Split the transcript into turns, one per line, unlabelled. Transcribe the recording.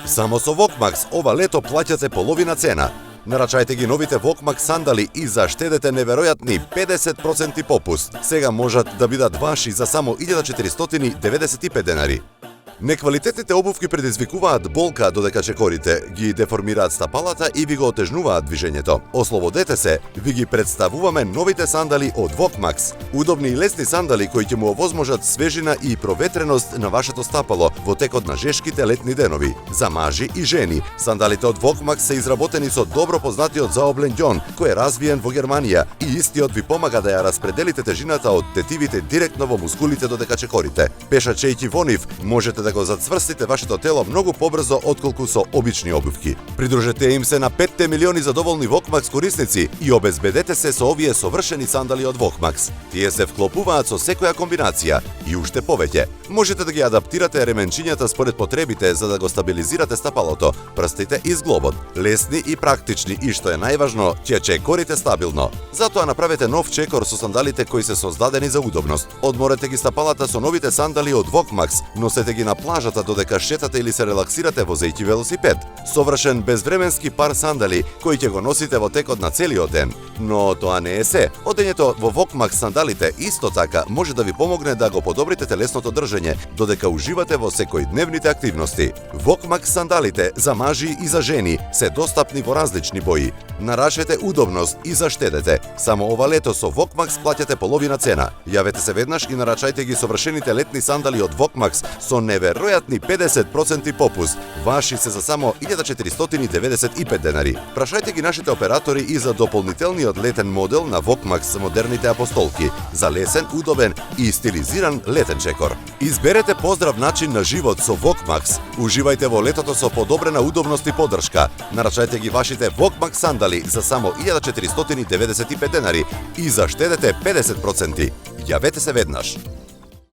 Само со Vokmax ова лето плаќате половина цена. Нарачајте ги новите Vokmax сандали и заштедете неверојатни 50% попуст. Сега можат да бидат ваши за само 1495 денари. Неквалитетните обувки предизвикуваат болка додека чекорите, ги деформираат стапалата и ви го отежнуваат движењето. Ослободете се, ви ги представуваме новите сандали од Vokmax. Удобни и лесни сандали кои ќе му овозможат свежина и проветреност на вашето стапало во текот на жешките летни денови. За мажи и жени, сандалите од Vokmax се изработени со добро познатиот заоблен ѓон, кој е развиен во Германија и истиот ви помага да ја распределите тежината од тетивите директно во мускулите додека чекорите. Пешачејќи во нив, можете да го зацврстите вашето тело многу побрзо отколку со обични обувки. Придружете им се на 5 милиони задоволни Vokmax корисници и обезбедете се со овие совршени сандали од Vokmax. Тие се вклопуваат со секоја комбинација и уште повеќе. Можете да ги адаптирате ременчињата според потребите за да го стабилизирате стапалото, прстите и зглобот. Лесни и практични и што е најважно, ќе чекорите стабилно. Затоа направете нов чекор со сандалите кои се создадени за удобност. Одморете ги стапалата со новите сандали од Vokmax, носете ги на плажата додека шетате или се релаксирате возејќи велосипед. Совршен безвременски пар сандали кои ќе го носите во текот на целиот ден. Но тоа не е се. Одењето во Vokmax сандалите исто така може да ви помогне да го подобрите телесното држење додека уживате во секојдневните активности. Vokmax сандалите за мажи и за жени се достапни во различни бои. Нарачете удобност и заштедете. Само ова лето со Vokmax плаќате половина цена. Јавете се веднаш и нарачајте ги совршените летни сандали од Vokmax со неверојатни 50% попуст. Ваши се за само 1495 денари. Прашајте ги нашите оператори и за дополнителниот летен модел на Vokmax за модерните апостолки, за лесен, удобен и стилизиран летен чекор. Изберете поздрав начин на живот со Vokmax. Уживајте во летото со подобрена удобност и поддршка. Нарачајте ги вашите Vokmax сандали за само 1495 денари и заштедете 50%. Јавете се веднаш.